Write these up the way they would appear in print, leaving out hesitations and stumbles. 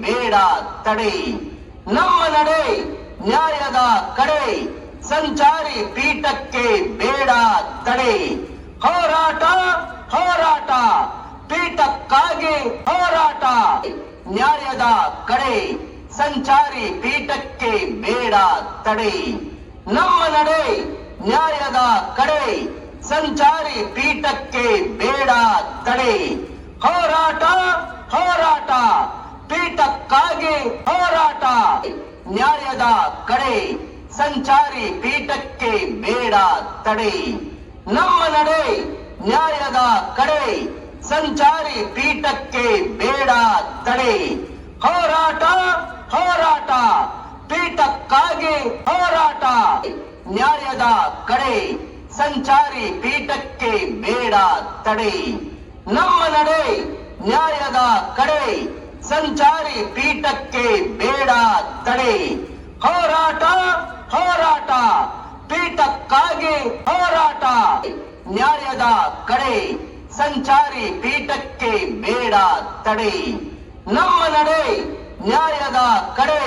ಬೇಡ ತಡೆ. ನಮ್ಮ ನಡೆ ನ್ಯಾಯದ ಕಡೆ, ಸಂಚಾರಿ ಪೀಠಕ್ಕೆ ಬೇಡ ತಡೆ. ಹೋರಾಟ ಹೋರಾಟ, ಪೀಠಕ್ಕಾಗಿ ಹೋರಾಟ. ನ್ಯಾಯದ ಕಡೆ, ಸಂಚಾರಿ ಪೀಠಕ್ಕೆ ಬೇಡ ತಡೆ. ನಮ್ಮ ನಡೆ ನ್ಯಾಯದ ಕಡೆ, ಸಂಚಾರಿ ಪೀಠಕ್ಕೆ ಬೇಡ ತಡೆ. ಹೋರಾಟ ಹೋರಾಟ, ಪೀಠಕ್ಕಾಗಿ ಹೋರಾಟ. ನ್ಯಾಯದ ಕಡೆ, ಸಂಚಾರಿ ಪೀಠಕ್ಕೆ ಬೇಡ ತಡೆ. ನಮ್ಮ ನಡೆ ನ್ಯಾಯದ ಕಡೆ, ಸಂಚಾರಿ ಪೀಠಕ್ಕೆ ಬೇಡ ತಡೆ. ಹೋರಾಟ ಹೋರಾಟ, ಪೀಠಕ್ಕಾಗಿ ಹೋರಾಟ. ನ್ಯಾಯದ ಕಡೆ, ಸಂಚಾರಿ ಪೀಠಕ್ಕೆ ಬೇಡ ತಡೆ. ನಮ್ಮ ನಡೆ ನ್ಯಾಯದ ಕಡೆ, ಸಂಚಾರಿ ಪೀಠಕ್ಕೆ ಬೇಡ ತಡೆ. ಹೋರಾಟ ಹೋರಾಟ, ಪೀಠಕ್ಕಾಗಿ ಹೋರಾಟ. ನ್ಯಾಯದ ಕಡೆ, ಸಂಚಾರಿ ಪೀಠಕ್ಕೆ ಬೇಡ ತಡೆ. ನಮ್ಮ ನಡೆ ನ್ಯಾಯದ ಕಡೆ,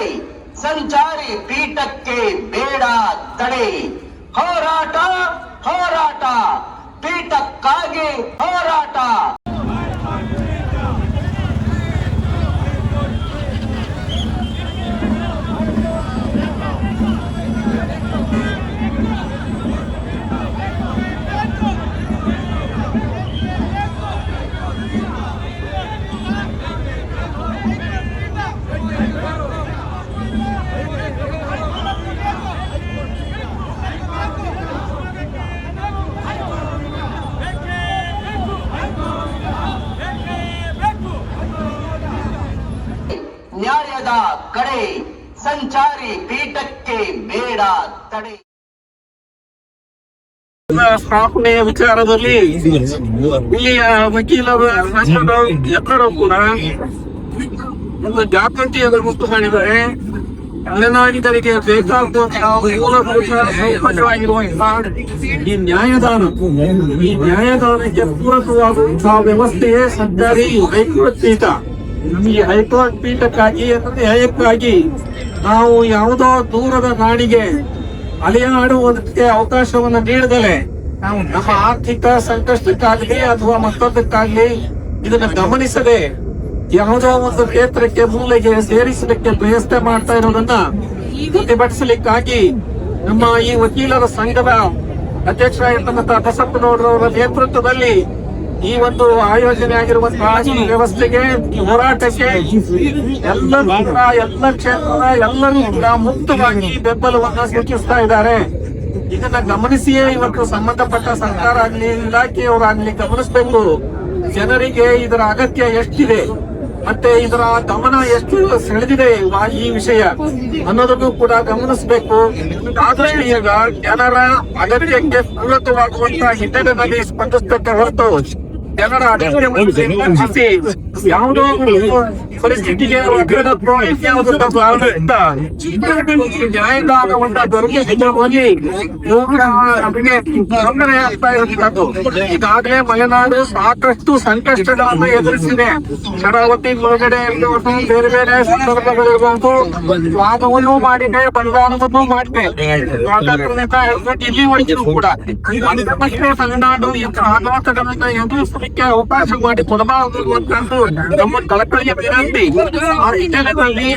ಸಂಚಾರಿ ಪೀಠಕ್ಕೆ ಬೇಡ ತಡೆ. ಹೋರಾಟ ಹೋರಾಟ, ಪೀಠಕ್ಕಾಗಿ ಹೋರಾಟ. ನ್ಯಾಯದ ಕಡೆ, ಸಂಚಾರಿ ಪೀಠಕ್ಕೆ ಬೇಡ ತಡೆ. ಸ್ಥಾಪನೆಯ ವಿಚಾರದಲ್ಲಿ ಇಲ್ಲಿಯ ವಕೀಲರ ಸಂಘದ ಎಲ್ಲರೂ ಕೂಡ ಒಂದು ಜಾಗೃತಿಯನ್ನು ಉಂಟು ಮಾಡಿದ್ದಾರೆ. ಮಲೆನಾಡಿಗರಿಗೆ ಬೇಕಾಗುವಂತಹ ಮೂಲಭೂತವಾಗಿರುವಂತಹ ಈ ನ್ಯಾಯದಾನಕ್ಕೆ ಪೂರಕವಾಗುವಂತಹ ವ್ಯವಸ್ಥೆಯೇ ಸರ್ಕಾರಿ ಹೈಕೋರ್ಟ್ ಪೀಠ. ಈ ಹೈಕೋರ್ಟ್ ಪೀಠಕ್ಕಾಗಿ ನ್ಯಾಯಕ್ಕಾಗಿ ನಾವು ಯಾವುದೋ ದೂರದ ನಾಡಿಗೆ ಅಲೆಯಾಡುವುದಕ್ಕೆ ಅವಕಾಶವನ್ನು ನೀಡದಲೆ ನಾವು ನಮ್ಮ ಆರ್ಥಿಕ ಸಂಕಷ್ಟಕ್ಕಾಗಲಿ ಅಥವಾ ಮತ್ತೊಂದಕ್ಕಾಗಲಿ ಇದನ್ನು ಗಮನಿಸದೆ ಯಾವುದೋ ಒಂದು ಕ್ಷೇತ್ರಕ್ಕೆ ಮೂಲೆಗೆ ಸೇರಿಸಲಿಕ್ಕೆ ಪ್ರಯತ್ನ ಮಾಡ್ತಾ ಇರೋದನ್ನ ಪ್ರತಿಭಟಿಸಲಿಕ್ಕಾಗಿ ನಮ್ಮ ಈ ವಕೀಲರ ಸಂಘದ ಅಧ್ಯಕ್ಷರಾಗಿರ್ತಕ್ಕಂಥ ಬಸಪ್ಪನವರವರ ನೇತೃತ್ವದಲ್ಲಿ ಈ ಒಂದು ಆಯೋಜನೆ ಆಗಿರುವಂತಹ ವ್ಯವಸ್ಥೆಗೆ, ಈ ಹೋರಾಟಕ್ಕೆ ಎಲ್ಲ ಕ್ಷೇತ್ರದ ಎಲ್ಲರೂ ಕೂಡ ಮುಕ್ತವಾಗಿ ಬೆಂಬಲವನ್ನು ಸೂಚಿಸ್ತಾ ಇದ್ದಾರೆ. ಇದನ್ನ ಗಮನಿಸಿಯೇ ಇವತ್ತು ಸಂಬಂಧಪಟ್ಟ ಸರ್ಕಾರ ಆಗ್ಲಿ ಇಲಾಖೆಯವರಾಗ್ಲಿ ಗಮನಿಸಬೇಕು. ಜನರಿಗೆ ಇದರ ಅಗತ್ಯ ಎಷ್ಟಿದೆ ಮತ್ತೆ ಇದರ ಗಮನ ಎಷ್ಟು ಸೆಳೆದಿದೆ ಈ ವಿಷಯ ಅನ್ನೋದನ್ನು ಕೂಡ ಗಮನಿಸಬೇಕು. ಆದಷ್ಟು ಈಗ ಜನರ ಅಗತ್ಯಕ್ಕೆ ಪೂರಕವಾಗುವಂತಹ ಹಿನ್ನೆಲೆಯಲ್ಲಿ ಸ್ಪಂದಿಸಬೇಕೆ ಹೊರತು ಜನರ ಅಗತ್ಯ ಯಾವುದೋ ಪರಿಸ್ಥಿತಿಗೆ ನ್ಯಾಯದಾನವನ್ನು ದೊರಕಿಸುವಲ್ಲಿ ತೊಂದರೆ ಆಗ್ತಾ ಇರುವಂತದ್ದು. ಈಗಾಗಲೇ ಮಲೆನಾಡು ಸಾಕಷ್ಟು ಸಂಕಷ್ಟಗಳನ್ನು ಎದುರಿಸಿದೆ. ಶರಾವತಿ ಒಳಗಡೆ ಬೇರೆ ಬೇರೆ ಸಂದರ್ಭಗಳಿರ್ಬೋದು, ವಾದವನ್ನು ಮಾಡಿದೆ, ಬಲಿದಾನವನ್ನು ಮಾಡಿದೆ. ಇಲ್ಲಿವರೆಗೂ ಕೂಡ ಮಲೆನಾಡು ಆಘಾತಗಳನ್ನು ಎದುರಿಸಲಿಕ್ಕೆ ಅವಕಾಶ ಮಾಡಿ ಕೊಡಬಾರದು ನಮ್ಮ ಕಳಕಳಿಯ ವಿನಂತಿ. ಆ ಹಿನ್ನೆಲೆಯಲ್ಲಿ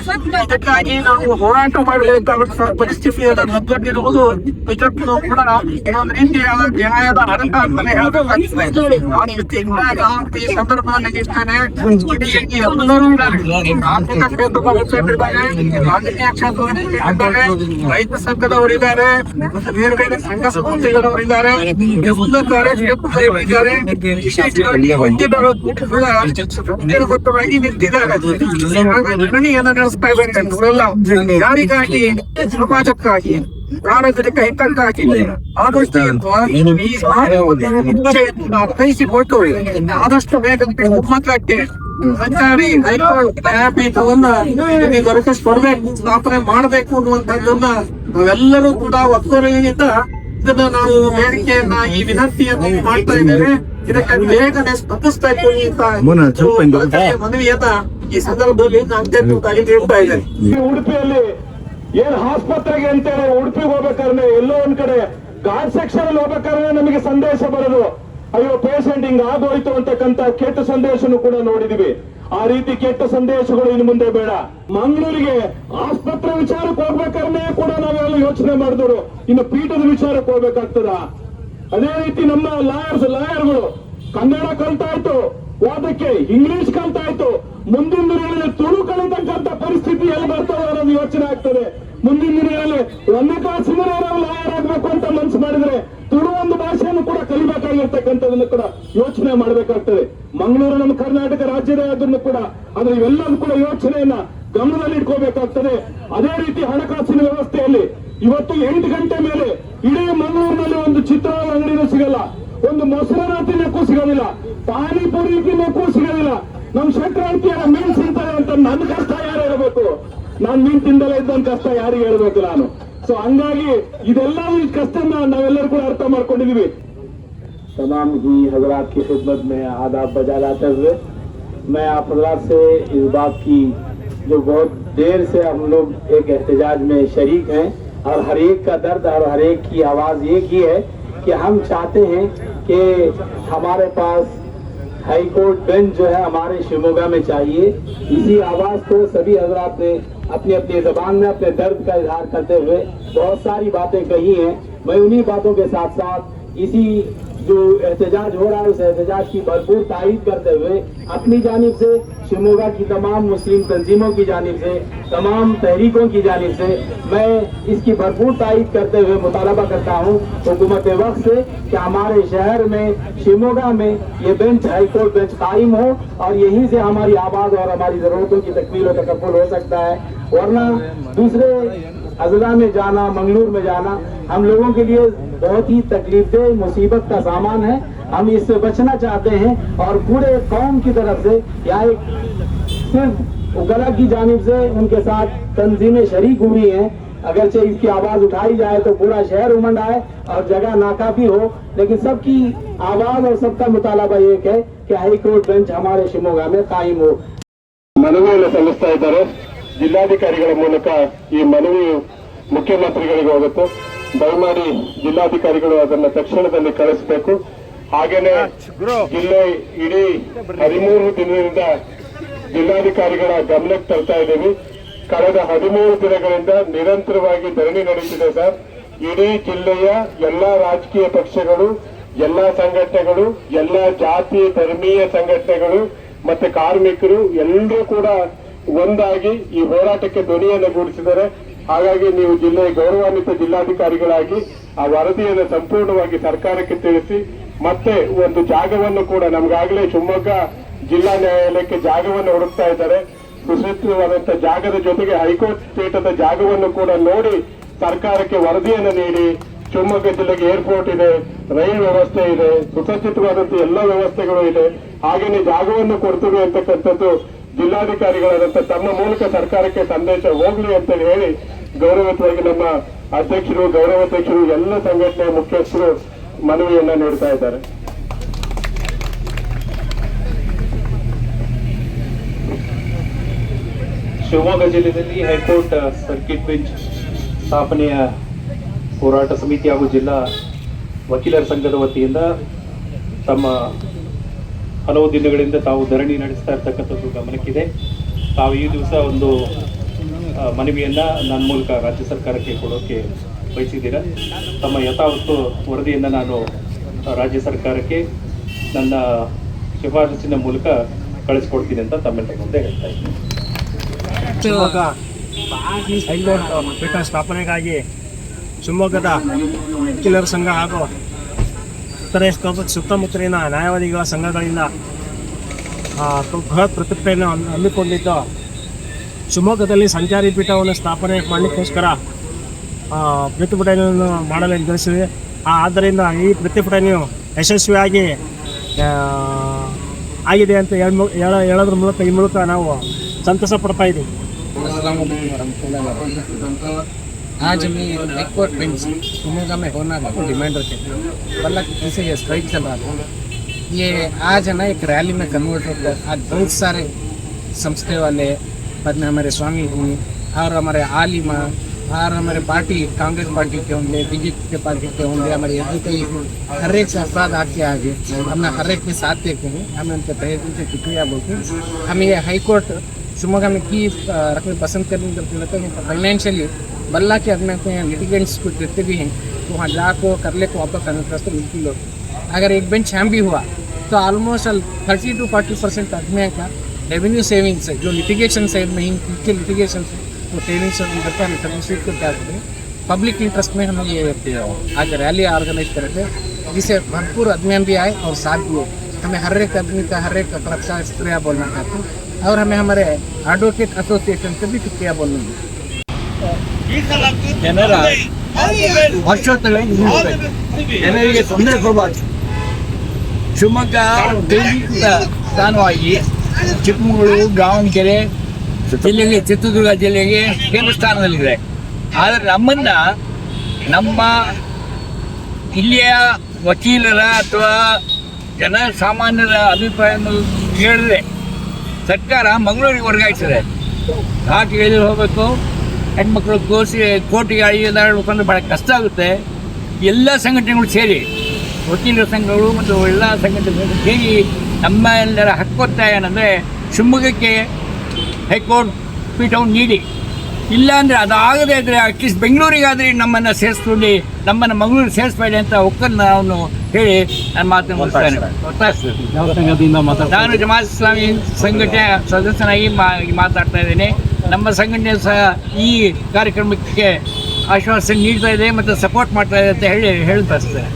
ಇದಕ್ಕಾಗಿ ನಾವು ಹೋರಾಟ ಮಾಡಬೇಕಾದ ಪರಿಸ್ಥಿತಿಯನ್ನು ಎದುರಿರುವುದು ನಿಜಕ್ಕೂ ಕೂಡ ಇನ್ನೊಂದು ರೀತಿಯ ನ್ಯಾಯದ ಅರ್ಥ ಅಂತಾನೆ ಹೇಳಬೇಕಾಗಿದೆ. ಈ ಸಂದರ್ಭದಲ್ಲಿ ಇರ್ತಾನೆ ಎಲ್ಲರೂ ಆರ್ಥಿಕ ಕ್ಷೇತ್ರದಲ್ಲಿದ್ದಾರೆ, ರಾಜಕೀಯ ಕ್ಷೇತ್ರದಲ್ಲಿದ್ದಾರೆ, ರೈತ ಸಂಘದವರಿದ್ದಾರೆ, ಬೇರೆ ಬೇರೆ ಸಂಘ ಸಂಸ್ಥೆಗಳವರಿದ್ದಾರೆ, ಎಲ್ಲ ಕಾರ್ಯಕ್ಷೇತ್ರದಲ್ಲಿದ್ದಾರೆ. ಗುತ್ತವಾಗಿ ನಿಂತಿದ್ದಾರೆ, ಧರಣಿಯನ್ನು ನಡೆಸ್ತಾ ಇದ್ದಾರೆ. ಯಾರಿಗಾಗಿ? ಸಮಾಜಕ್ಕಾಗಿ, ಸಾರ್ವಜನಿಕ ಹಿತಕ್ಕಾಗಿ. ಆದಷ್ಟು ಅರ್ಥೈಸಿಕೊಟ್ಟು ಆದಷ್ಟು ಬೇಗ ಒಮ್ಮತಕ್ಕೆ ಸಂಚಾರಿ ಹೈಕೋರ್ಟ್ ನ್ಯಾಯಪೀಠವನ್ನ ದೊರಕಿಸಿಕೊಡ್ಬೇಕು, ಸ್ಥಾಪನೆ ಮಾಡಬೇಕು ಅನ್ನುವಂಥದ್ದನ್ನ ನಾವೆಲ್ಲರೂ ಕೂಡ ಒತ್ತುವರಿಯಿಂದ ಇದನ್ನ ನಾವು ಬೇಡಿಕೆಯನ್ನ, ಈ ವಿನಂತಿಯನ್ನು ಮಾಡ್ತಾ ಇದ್ದೇವೆ. ಇದಕ್ಕೆ ಬೇಗನೆ ಸ್ಪಂದಿಸಬೇಕು ಅಂತ ಮನವಿಯನ್ನ ಈ ಸಂದರ್ಭದಲ್ಲಿ ನಾನು ಹೇಳ್ತಾ ಇದ್ದೇನೆ. ಉಡುಪಿಯಲ್ಲಿ ಏನ್ ಆಸ್ಪತ್ರೆಗೆ ಅಂತೇಳಿ ಉಡುಪಿಗೆ ಹೋಗ್ಬೇಕಾದ್ರೆ ಎಲ್ಲೋ ಒಂದ್ ಕಡೆ ಗಾರ್ಡ್ ಸೆಕ್ಷನ್ ಅಲ್ಲಿ ಹೋಗ್ಬೇಕಾದ್ರೆ ನಮಗೆ ಸಂದೇಶ ಬರೋದು, ಅಯ್ಯೋ ಪೇಷಂಟ್ ಹಿಂಗ್ ಆಗೋಯ್ತು ಅಂತಕ್ಕಂತ ಕೆಟ್ಟ ಸಂದೇಶನು ಕೂಡ ನೋಡಿದೀವಿ. ಆ ರೀತಿ ಕೆಟ್ಟ ಸಂದೇಶಗಳು ಇನ್ನು ಮುಂದೆ ಬೇಡ. ಮಂಗಳೂರಿಗೆ ಆಸ್ಪತ್ರೆ ವಿಚಾರಕ್ಕೆ ಹೋಗ್ಬೇಕಾದ್ರೆ ಕೂಡ ನಾವೆಲ್ಲ ಯೋಚನೆ ಮಾಡಿದವರು ಇನ್ನು ಪೀಠದ ವಿಚಾರಕ್ಕೆ ಹೋಗ್ಬೇಕಾಗ್ತದ. ಅದೇ ರೀತಿ ನಮ್ಮ ಲಾಯರ್ಗಳು ಕನ್ನಡ ಕಲ್ತಾಯ್ತು, ಓದಕ್ಕೆ ಇಂಗ್ಲಿಷ್ ಕಲ್ತಾಯ್ತು, ಮುಂದಿನ ದಿನಗಳಲ್ಲಿ ತುಳು ಕಲಿತಕ್ಕಂತ ಪರಿಸ್ಥಿತಿ ಎಲ್ಲಿ ಬರ್ತದೆ ಅನ್ನೋದು ಯೋಚನೆ ಆಗ್ತದೆ. ಮುಂದಿನ ದಿನಗಳಲ್ಲಿ ಒಂದೇ ಕ್ಲಾಸಿನ ಲಾಯರ್ ಆಗ್ಬೇಕು ಅಂತ ಮನಸ್ಸು ಮಾಡಿದ್ರೆ ತುಳು ಒಂದು ಭಾಷೆಯನ್ನು ಕೂಡ ಕಲಿಬೇಕಾಗಿರ್ತಕ್ಕಂಥದನ್ನು ಕೂಡ ಯೋಚನೆ ಮಾಡಬೇಕಾಗ್ತದೆ. ಮಂಗಳೂರು ನಮ್ಮ ಕರ್ನಾಟಕ ರಾಜ್ಯದ ಅದನ್ನು ಕೂಡ ಆದ್ರೆ ಇವೆಲ್ಲವೂ ಕೂಡ ಯೋಚನೆಯನ್ನ ಗಮನದಲ್ಲಿ ಇಟ್ಕೋಬೇಕಾಗ್ತದೆ. ಅದೇ ರೀತಿ ಹಣಕಾಸಿನ ವ್ಯವಸ್ಥೆಯಲ್ಲಿ ಇವತ್ತು 8 ಗಂಟೆ ಮೇಲೆ ಇಡೀ ಮಂಗಳೂರಿನಲ್ಲಿ ಒಂದು ಚಿತ್ರಾನ್ನ ಅಂಗಡಿನೂ ಸಿಗಲ್ಲ, ಒಂದು ಮೊಸರನ್ನ ತಿನ್ನಕ್ಕೂ ಸಿಗೋದಿಲ್ಲ, ಪಾನಿಪುರಿ ತಿನ್ನಕ್ಕೂ ಸಿಗೋದಿಲ್ಲ. ನಮ್ ಶಂಕರಾಂತಿಯರ ಮೀನ್ ತಿಂತಾರೆ ಅಂತ ನನ್ನ ಕಷ್ಟ ಯಾರು ಹೇಳ್ಬೇಕು? ನಾನ್ ಮೀನ್ ತಿಂದಲೇ ಇದ್ದಂತ ಕಷ್ಟ ಯಾರಿಗೆ ಹೇಳ್ಬೇಕು ನಾನು? ಸೊ ಹಂಗಾಗಿ ಇದೆಲ್ಲ ಈ ಕಷ್ಟನ ನಾವೆಲ್ಲರೂ ಕೂಡ ಅರ್ಥ ಮಾಡ್ಕೊಂಡಿದೀವಿ. तमाम ही हजरात की खिदमत में आदाब बजा लाते हुए मैं आप हजरात से इस बात की जो बहुत देर से हम लोग एक एहतजाज में शरीक हैं और हर एक का दर्द और हर एक की आवाज़ एक ही है कि हम चाहते हैं कि हमारे पास हाई कोर्ट बेंच जो है हमारे शिवमोगा में चाहिए। इसी आवाज़ को सभी हजरात ने अपनी अपनी जबान में अपने दर्द का इजहार करते हुए बहुत सारी बातें कही हैं। मैं उन्हीं बातों के साथ साथ इसी जो एहतजाज हो रहा है उस एहतजाज की भरपूर तारीफ करते हुए अपनी जानिब से शिवमोगा की तमाम मुस्लिम तंजीमों की जानिब से तमाम तहरीकों की जानिब से मैं इसकी भरपूर तारीफ करते हुए मुतालबा करता हूँ हुकूमत वक्त से कि हमारे शहर में शिवमोगा में ये बेंच हाई कोर्ट बेंच कायम हो और यहीं से हमारी आवाज़ और हमारी ज़रूरतों की तकमील और तकब्बुल हो सकता है। वरना दूसरे अजला में जाना, मंगलूर में जाना हम लोगों के लिए बहुत ही तकलीफदेह मुसीबत का सामान है। हम इससे बचना चाहते हैं और पूरे कौम की तरफ से या एक सिर्फ उगला की जानिब से उनके साथ तंजीमें शरीक हुई हैं। अगरचे इसकी आवाज़ उठाई जाए तो पूरा शहर उमंड आए और जगह नाकाफी हो, लेकिन सबकी आवाज़ और सबका मुतालबा एक है कि हाई कोर्ट बेंच हमारे शिवमोगा में कायम हो। ಮನವಿಯನ್ನು ಸಲ್ಲಿಸ್ತಾ ಇದ್ದಾರೆ. ಜಿಲ್ಲಾಧಿಕಾರಿಗಳ ಮೂಲಕ ಈ ಮನವಿ ಮುಖ್ಯಮಂತ್ರಿಗಳಿಗೆ ಹೋಗುತ್ತೆ. ದಯಮಾಡಿ ಜಿಲ್ಲಾಧಿಕಾರಿಗಳು ಅದನ್ನು ತಕ್ಷಣದಲ್ಲಿ ಕಳಿಸಬೇಕು. ಹಾಗೇನೆ ಜಿಲ್ಲೆ ಇಡೀ 13 ದಿನದಿಂದ ಜಿಲ್ಲಾಧಿಕಾರಿಗಳ ಗಮನಕ್ಕೆ ತರ್ತಾ ಇದ್ದೀವಿ. ಕಳೆದ 13 ದಿನಗಳಿಂದ ನಿರಂತರವಾಗಿ ಧರಣಿ ನಡೀತಿದೆ ಸರ್. ಇಡೀ ಜಿಲ್ಲೆಯ ಎಲ್ಲಾ ರಾಜಕೀಯ ಪಕ್ಷಗಳು, ಎಲ್ಲಾ ಸಂಘಟನೆಗಳು, ಎಲ್ಲಾ ಜಾತಿ ಧರ್ಮೀಯ ಸಂಘಟನೆಗಳು ಮತ್ತೆ ಕಾರ್ಮಿಕರು ಎಲ್ಲರೂ ಕೂಡ ಒಂದಾಗಿ ಈ ಹೋರಾಟಕ್ಕೆ ಧ್ವನಿಯನ್ನು ಗೂಡಿಸಿದ್ದಾರೆ. ಹಾಗಾಗಿ ನೀವು ಜಿಲ್ಲೆಯ ಗೌರವಾನ್ವಿತ ಜಿಲ್ಲಾಧಿಕಾರಿಗಳಾಗಿ ಆ ವರದಿಯನ್ನು ಸಂಪೂರ್ಣವಾಗಿ ಸರ್ಕಾರಕ್ಕೆ ತಿಳಿಸಿ ಮತ್ತೆ ಒಂದು ಜಾಗವನ್ನು ಕೂಡ ನಮಗಾಗಲೇ ಶಿವಮೊಗ್ಗ ಜಿಲ್ಲಾ ನ್ಯಾಯಾಲಯಕ್ಕೆ ಜಾಗವನ್ನು ಹುಡುಕ್ತಾ ಇದ್ದಾರೆ. ಸುಸೂತ್ರವಾದಂತಹ ಜಾಗದ ಜೊತೆಗೆ ಹೈಕೋರ್ಟ್ ಪೀಠದ ಜಾಗವನ್ನು ಕೂಡ ನೋಡಿ ಸರ್ಕಾರಕ್ಕೆ ವರದಿಯನ್ನು ನೀಡಿ ಶಿವಮೊಗ್ಗ ಜಿಲ್ಲೆಗೆ ಏರ್ಪೋರ್ಟ್ ಇದೆ, ರೈಲು ವ್ಯವಸ್ಥೆ ಇದೆ, ಸುಸಜ್ಜಿತವಾದಂತಹ ಎಲ್ಲ ವ್ಯವಸ್ಥೆಗಳು ಇದೆ, ಹಾಗೇನೆ ಜಾಗವನ್ನು ಕೊಡ್ತೀವಿ ಅಂತಕ್ಕಂಥದ್ದು ಜಿಲ್ಲಾಧಿಕಾರಿಗಳಾದಂತಹ ತಮ್ಮ ಮೂಲಕ ಸರ್ಕಾರಕ್ಕೆ ಸಂದೇಶ ಹೋಗ್ಲಿ ಅಂತ ಹೇಳಿ ಗೌರವಯುತವಾಗಿ ನಮ್ಮ ಅಧ್ಯಕ್ಷರು, ಗೌರವಾಧ್ಯಕ್ಷರು, ಎಲ್ಲ ಸಂಘಟನೆಯ ಮುಖ್ಯಸ್ಥರು ಮನವಿಯನ್ನ ನೀಡ್ತಾ ಇದ್ದಾರೆ. ಶಿವಮೊಗ್ಗ ಜಿಲ್ಲೆಯಲ್ಲಿ ಹೈಕೋರ್ಟ್ ಸರ್ಕಿಟ್ ಬೆಂಚ್ ಸ್ಥಾಪನೆಯ ಹೋರಾಟ ಸಮಿತಿ ಹಾಗೂ ಜಿಲ್ಲಾ ವಕೀಲರ ಸಂಘದ ವತಿಯಿಂದ ತಮ್ಮ ಹಲವು ದಿನಗಳಿಂದ ತಾವು ಧರಣಿ ನಡೆಸ್ತಾ ಇರ್ತಕ್ಕಂಥದ್ದು ಗಮನಕ್ಕಿದೆ. ತಾವು ಈ ದಿವಸ ಒಂದು ಮನವಿಯನ್ನು ನನ್ನ ಮೂಲಕ ರಾಜ್ಯ ಸರ್ಕಾರಕ್ಕೆ ಕೊಡೋಕ್ಕೆ ಬಯಸಿದ್ದೀರಾ. ತಮ್ಮ ಯಥಾವತ್ತು ವರದಿಯನ್ನು ನಾನು ರಾಜ್ಯ ಸರ್ಕಾರಕ್ಕೆ ನನ್ನ ಶಿಫಾರಸಿನ ಮೂಲಕ ಕಳಿಸ್ಕೊಡ್ತೀನಿ ಅಂತ ತಮ್ಮೆಲ್ಲರ ಮುಂದೆ ಹೇಳ್ತಾ ಇದ್ದೀನಿ. ಶಿವಮೊಗ್ಗ ಹೈಕೋರ್ಟ್ ಪೀಠ ಸ್ಥಾಪನೆಗಾಗಿ ಶಿವಮೊಗ್ಗದ ವಕೀಲರ ಸಂಘ ಹಾಗೂ ಉತ್ತರ ಸುತ್ತಮುತ್ತಲಿನ ನ್ಯಾಯವಾದಿಗಳ ಸಂಘಗಳಿಂದ ಬೃಹತ್ ಪ್ರತಿಭಟನೆಯನ್ನು ಹಮ್ಮಿಕೊಂಡಿದ್ದು ಶಿವಮೊಗ್ಗದಲ್ಲಿ ಸಂಚಾರಿ ಪೀಠವನ್ನು ಸ್ಥಾಪನೆ ಮಾಡಲಿಕ್ಕೋಸ್ಕರ ಪ್ರತಿಭಟನೆಯನ್ನು ಮಾಡಲು ನಿರ್ಧರಿಸಿದೆ. ಆದ್ದರಿಂದ ಈ ಪ್ರತಿಭಟನೆಯು ಯಶಸ್ವಿಯಾಗಿ ಆಗಿದೆ ಅಂತ ಹೇಳೋದ್ರ ಮೂಲಕ ಈ ಮೂಲಕ ನಾವು ಸಂತಸ ಪಡ್ತಾ ಇದ್ದೀವಿ. आज हमें हाईकोर्ट बेंच शिवमोगा में होना डिमांड रखे, हालांकि किसी स्ट्राइक चल रहा था ये आज है ना एक रैली में कन्वर्ट होकर आज बहुत सारे संस्थे वाले बाद में हमारे स्वामी जी और हमारे आलिमा और हमारे पार्टी कांग्रेस पार्टी के होंगे, बीजेपी के पार्टी के होंगे, हमारे यहाँ के हर एक से अफराद आके आगे हमने हर एक के साथ देखे हैं। हमें उनके तहे दिल से शुक्रिया बोलते हैं। हमें ये हाईकोर्ट शिवमोगा में की रकमें पसंद करने लगता है फाइनेंशियली बल्ला के अपने लिटिगेंट्स कुछ देते भी हैं तो वहाँ जाको कर ले को वापस करने रास्ते मिलती लोग। अगर एक बेंच हैम भी हुआ तो ऑलमोस्ट 30 to 40% आदमी का रेवेन्यू सेविंग्स है जो लिटिगेशन से नहीं के लिटिगेशन से वो सेविंग्स करते हैं सर्विस को क्या करते हैं। पब्लिक इंटरेस्ट में हम ये आज रैली ऑर्गेनाइज कर रहे थे जिसे भरपूर आदमी भी आए और साथ भी हो। हमें हर एक आदमी का हर एक तरफ से शुक्रिया बोलना चाहते हैं और हमें हमारे एडवोकेट एसोसिएशन से भी शुक्रिया बोलना है। ಜನರ ವರ್ಷೋತ್ತರವಾಗಿ ಜನರಿಗೆ ತೊಂದರೆ ಕೊಡಬಾರ್ದು. ಶಿವಮೊಗ್ಗ ಕೇಂದ್ರೀಕೃತ ಸ್ಥಾನವಾಗಿ ಚಿಕ್ಕಮಗಳೂರು, ದಾವಣಗೆರೆ ಜಿಲ್ಲೆಗೆ, ಚಿತ್ರದುರ್ಗ ಜಿಲ್ಲೆಗೆ ಕೇಂದ್ರ ಸ್ಥಾನದಲ್ಲಿದೆ. ಆದರೆ ನಮ್ಮ ಇಲ್ಲಿಯ ವಕೀಲರ ಅಥವಾ ಜನಸಾಮಾನ್ಯರ ಅಭಿಪ್ರಾಯವನ್ನು ಕೇಳಿದ್ರೆ ಸರ್ಕಾರ ಮಂಗಳೂರಿಗೆ ವರ್ಗಾಯಿಸಿದೆ. ಘಾಟಿಗೆ ಎಲ್ಲಿ ಹೋಗಬೇಕು, ಹೆಣ್ಮಕ್ಳು ಕೋರ್ಟಿಗೆ ಅಳಿಯೋದಾಡಬೇಕು ಅಂದ್ರೆ ಭಾಳ ಕಷ್ಟ ಆಗುತ್ತೆ. ಎಲ್ಲ ಸಂಘಟನೆಗಳು ಸೇರಿ, ವಕೀಲರ ಸಂಘಗಳು ಮತ್ತು ಎಲ್ಲ ಸಂಘಟನೆಗಳು ಸೇರಿ ನಮ್ಮ ಎಲ್ಲರ ಹಕ್ಕೊತ್ತಾಯ ಏನಂದರೆ ಶಿವಮೊಗ್ಗಕ್ಕೆ ಹೈಕೋರ್ಟ್ ಪೀಠವನ್ನು ನೀಡಿ, ಇಲ್ಲಾಂದರೆ ಅದಾಗದೇ ಇದ್ದರೆ ಅಟ್ಲೀಸ್ಟ್ ಬೆಂಗಳೂರಿಗಾದರೆ ನಮ್ಮನ್ನು ಸೇರಿಸ್ಕೊಂಡು ನಮ್ಮನ್ನು ಮಂಗಳೂರಿಗೆ ಸೇರಿಸಬೇಡಿ ಅಂತ ಒಕ್ಕನ್ನು ನಾವು ಹೇಳಿ ನಾನು ಮಾತನ್ನು ಮುಗಿಸ್ತೇನೆ. ನಾನು ಜಮಾತ್ ಇಸ್ಲಾಮಿ ಸಂಘಟನೆ ಸದಸ್ಯನಾಗಿ ಮಾತಾಡ್ತಾ ಇದ್ದೇನೆ. ನಮ್ಮ ಸಂಘಟನೆ ಸಹ ಈ ಕಾರ್ಯಕ್ರಮಕ್ಕೆ ಆಶ್ವಾಸನೆ ನೀಡ್ತಾ ಇದೆ ಮತ್ತು ಸಪೋರ್ಟ್ ಮಾಡ್ತಾ ಇದೆ ಅಂತ ಹೇಳಿ ಬಯಸ್ತೇನೆ.